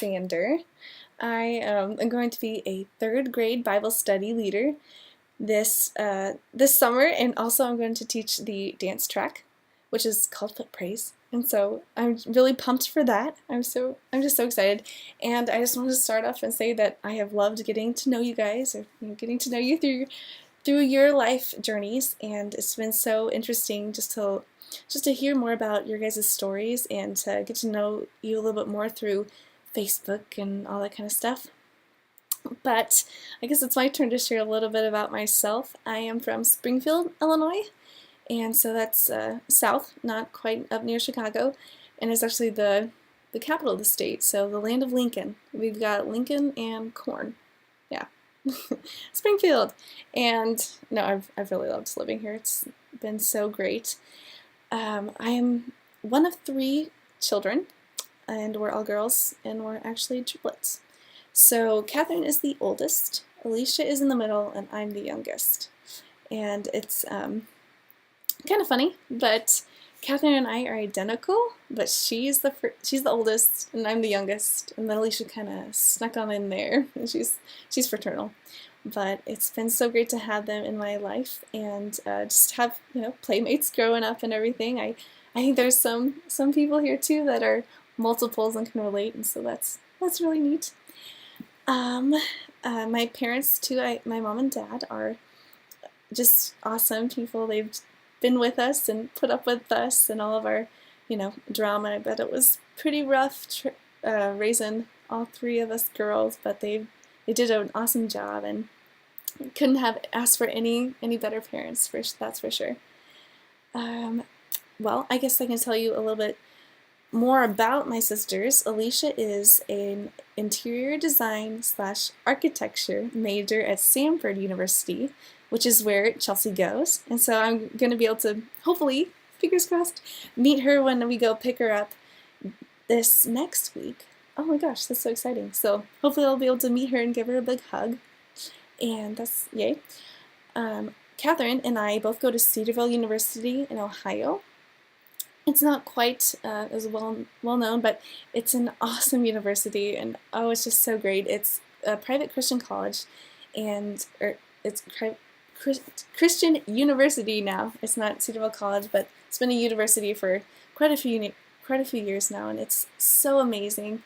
Sander. I am going to be a third grade Bible study leader this summer, and also I'm going to teach the dance track, which is called Foot Praise. And so I'm really pumped for that. I'm just so excited. And I just wanted to start off and say that I have loved getting to know you guys, or getting to know you through your life journeys, and it's been so interesting just to hear more about your guys' stories and to get to know you a little bit more through Facebook and all that kind of stuff. But I guess it's my turn to share a little bit about myself. I am from Springfield, Illinois, and so that's south, not quite up near Chicago, and it's actually the capital of the state, so the land of Lincoln. We've got Lincoln and corn. Yeah. Springfield. And no, I've really loved living here. It's been so great. I am one of three children, and we're all girls, and we're actually triplets. So Catherine is the oldest, Alicia is in the middle, and I'm the youngest. And it's kind of funny, but Catherine and I are identical, but she's the oldest, and I'm the youngest, and then Alicia kind of snuck on in there, and she's fraternal. But it's been so great to have them in my life, and just have playmates growing up and everything. I think there's some people here too that are multiples and can relate, and so that's really neat. My parents too, my mom and dad are just awesome people. They've been with us and put up with us and all of our, drama. I bet it was pretty rough raising all three of us girls, but they did an awesome job, and couldn't have asked for any better parents, that's for sure. Well, I guess I can tell you a little bit more about my sisters. Alicia is an interior design / architecture major at Samford University, which is where Chelsea goes. And so I'm going to be able to, hopefully, fingers crossed, meet her when we go pick her up this next week. Oh my gosh, that's so exciting. So hopefully I'll be able to meet her and give her a big hug. And that's yay. Catherine and I both go to Cedarville University in Ohio. It's not quite as well known, but it's an awesome university, and oh, it's just so great. It's a private Christian college, and it's Christian university now. It's not Cedarville College, but it's been a university for quite a few years now, and it's so amazing.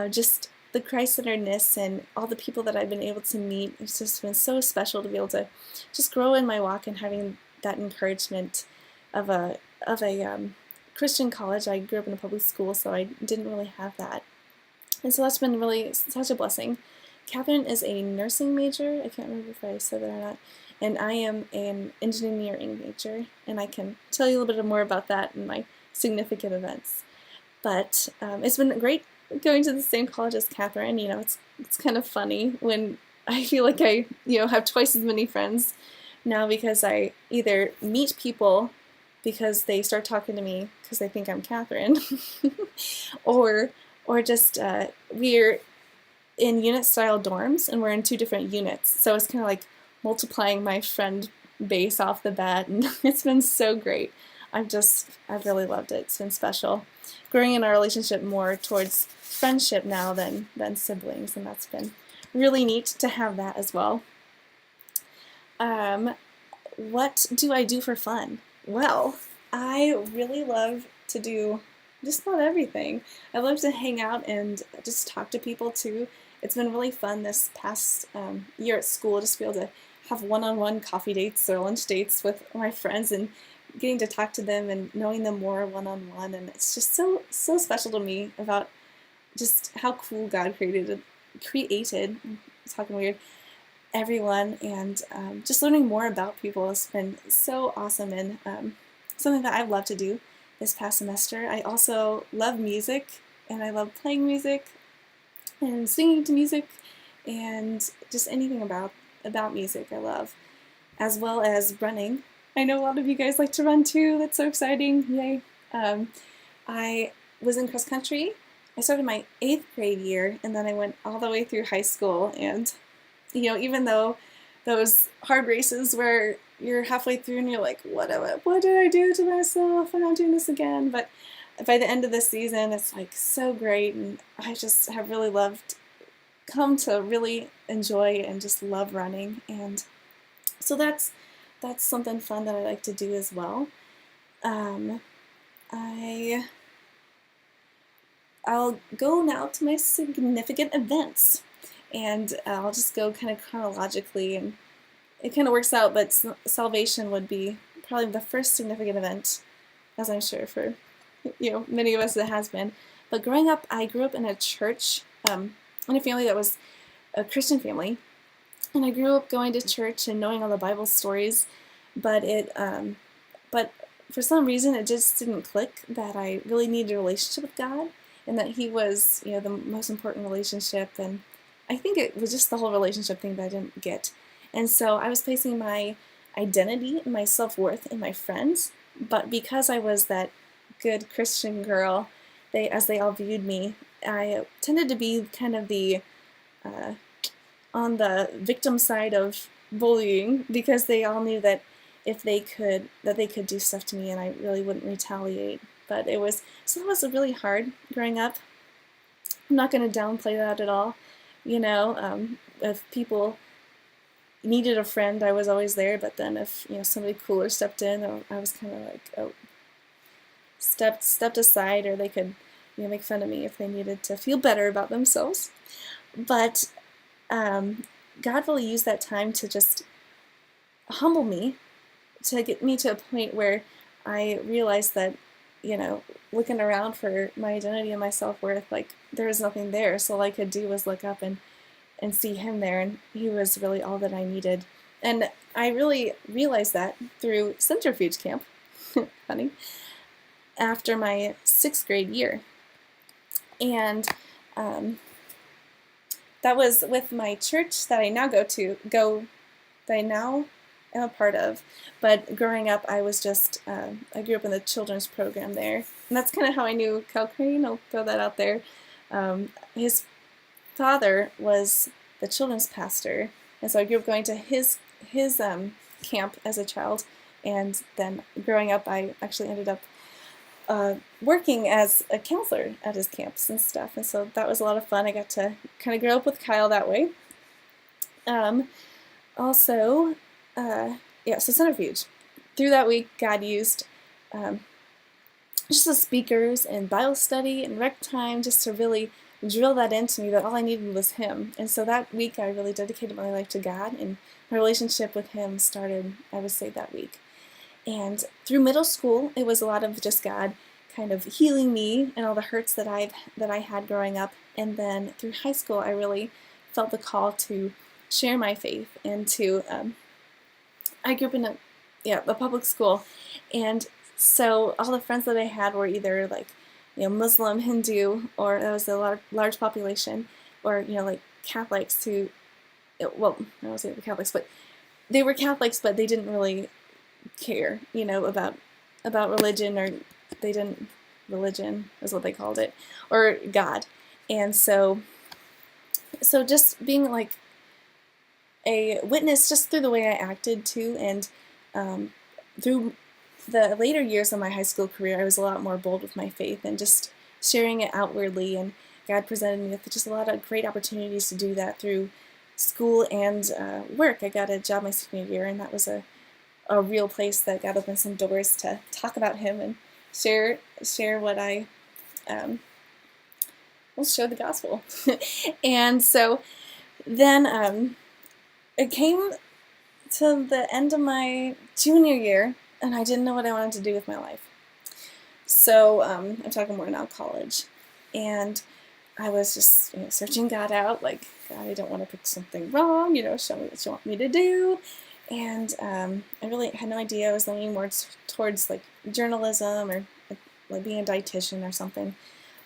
Just the Christ-centeredness and all the people that I've been able to meet. It's just been so special to be able to just grow in my walk and having that encouragement of a Christian college. I grew up in a public school, so I didn't really have that. And so that's been really such a blessing. Catherine is a nursing major. I can't remember if I said that or not. And I am an engineering major, and I can tell you a little bit more about that in my significant events. But it's been great going to the same college as Catherine. It's kind of funny when I feel like I have twice as many friends now, because I either meet people because they start talking to me because they think I'm Catherine, or just we're in unit-style dorms, and we're in 2 different units. So it's kind of like multiplying my friend base off the bat, and it's been so great. I've really loved it. It's been special. Growing in our relationship more towards friendship now than siblings, and that's been really neat to have that as well. What do I do for fun? Well, I really love to do just about everything. I love to hang out and just talk to people too. It's been really fun this past year at school, just to be able to have one-on-one coffee dates or lunch dates with my friends, and getting to talk to them and knowing them more one-on-one. And it's just so special to me about just how cool God created, I'm talking weird, everyone, and just learning more about people has been so awesome, and something that I've loved to do this past semester. I also love music, and I love playing music and singing to music, and just anything about music I love, as well as running. I know a lot of you guys like to run too. That's so exciting. Yay. I was in cross country. I started my 8th grade year, and then I went all the way through high school, and even though those hard races where you're halfway through and you're like, what did I do to myself? I'm not doing this again. But by the end of the season, it's like so great, and I just have really come to really enjoy and just love running, and so that's something fun that I like to do as well. Um, I I'll go now to my significant events, and I'll just go kind of chronologically, and it kind of works out, but salvation would be probably the first significant event, as I'm sure for many of us it has been. But growing up, I grew up in a church, in a family that was a Christian family, and I grew up going to church and knowing all the Bible stories, but but for some reason it just didn't click that I really needed a relationship with God, and that He was, the most important relationship, and I think it was just the whole relationship thing that I didn't get. And so I was placing my identity and my self-worth in my friends, but because I was that good Christian girl, as they all viewed me, I tended to be kind of the on the victim side of bullying, because they all knew that if they could do stuff to me and I really wouldn't retaliate. But it was really hard growing up. I'm not going to downplay that at all. If people needed a friend, I was always there, but then if somebody cooler stepped in, I was kind of like, stepped aside, or they could make fun of me if they needed to feel better about themselves. But God really used that time to just humble me, to get me to a point where I realized that, looking around for my identity and my self-worth, like, there was nothing there. So all I could do was look up and see Him there, and He was really all that I needed. And I really realized that through Centrifuge Camp, funny, after my 6th grade year. And that was with my church that I now that I now am a part of. But growing up, I was just, I grew up in the children's program there. And that's kind of how I knew Cal Crane. I'll throw that out there. His father was the children's pastor, and so I grew up going to his camp as a child. And then growing up, I actually ended up working as a counselor at his camps and stuff, and so that was a lot of fun. I got to kind of grow up with Kyle that way. So Centrifuge. Through that week, God used just the speakers and Bible study and rec time just to really drill that into me, that all I needed was Him. And so that week, I really dedicated my life to God, and my relationship with Him started, I would say, that week. And through middle school, it was a lot of just God kind of healing me and all the hurts that I had growing up. And then through high school, I really felt the call to share my faith, and to I grew up in a public school, and so all the friends that I had were either like Muslim, Hindu, or that was a large population, or like Catholics who, well, I don't say Catholics, but they were Catholics, but they didn't really care, about religion, or they didn't, religion is what they called it, or God. And so just being like a witness just through the way I acted too, and through the later years of my high school career, I was a lot more bold with my faith and just sharing it outwardly, and God presented me with just a lot of great opportunities to do that through school and work. I got a job my senior year, and that was a real place that God opened some doors to talk about Him and share what I share the gospel. And so then it came to the end of my junior year, and I didn't know what I wanted to do with my life. So I'm talking more now college, and I was just searching God out, like, God, I don't want to pick something wrong, show me what you want me to do. And I really had no idea. I was leaning more towards like journalism, or like being a dietitian or something.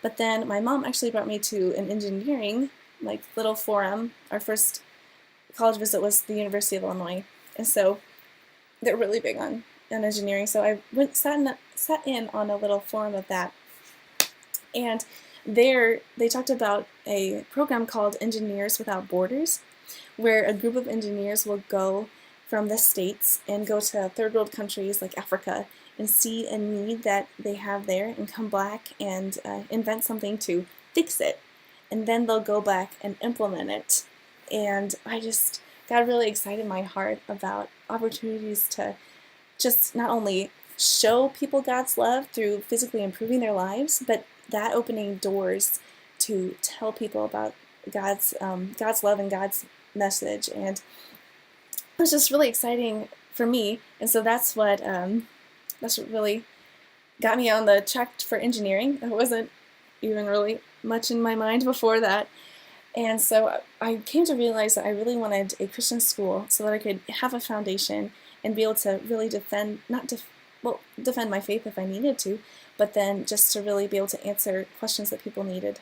But then my mom actually brought me to an engineering like little forum. Our first college visit was the University of Illinois, and so they're really big on engineering. So I sat in on a little forum of that, and there they talked about a program called Engineers Without Borders, where a group of engineers will go from the States and go to third world countries like Africa and see a need that they have there and come back and invent something to fix it. And then they'll go back and implement it. And I just got really excited in my heart about opportunities to just not only show people God's love through physically improving their lives, but that opening doors to tell people about God's love and God's message. And it was just really exciting for me. And so that's what really got me on the track for engineering. It wasn't even really much in my mind before that. And so I came to realize that I really wanted a Christian school so that I could have a foundation and be able to really defend my faith if I needed to, but then just to really be able to answer questions that people needed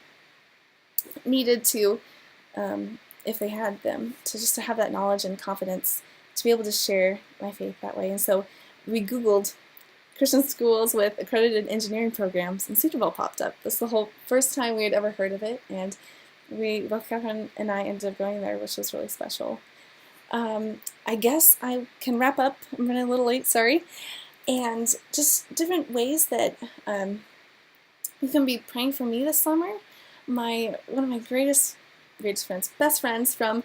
to, if they had them, to have that knowledge and confidence to be able to share my faith that way. And so we Googled Christian schools with accredited engineering programs, and Cedarville popped up. This is the whole first time we had ever heard of it, and both Catherine and I ended up going there, which was really special. I guess I can wrap up. I'm running a little late, sorry. And just different ways that you can be praying for me this summer. One of my best friends from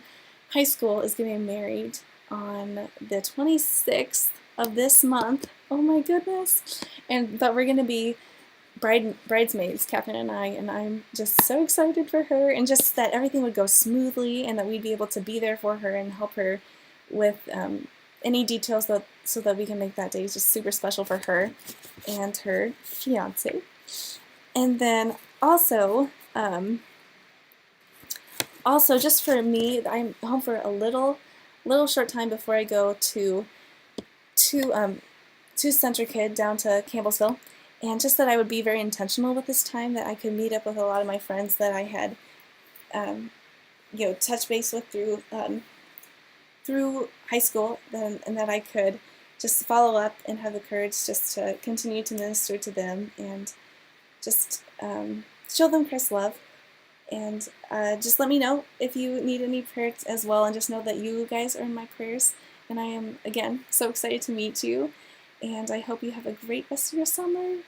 high school is getting married on the 26th of this month. Oh my goodness. But we're going to be bridesmaids, Catherine and I'm just so excited for her, and just that everything would go smoothly and that we'd be able to be there for her and help her with any details so that we can make that day just super special for her and her fiance. And then also just for me, I'm home for a little short time before I go to Central Kid down to Campbellsville. And just that I would be very intentional with this time, that I could meet up with a lot of my friends that I had, touch base with through high school, and that I could just follow up and have the courage just to continue to minister to them and just show them Christ's love. And just let me know if you need any prayers as well, and just know that you guys are in my prayers. And I am, again, so excited to meet you. And I hope you have a great rest of your summer.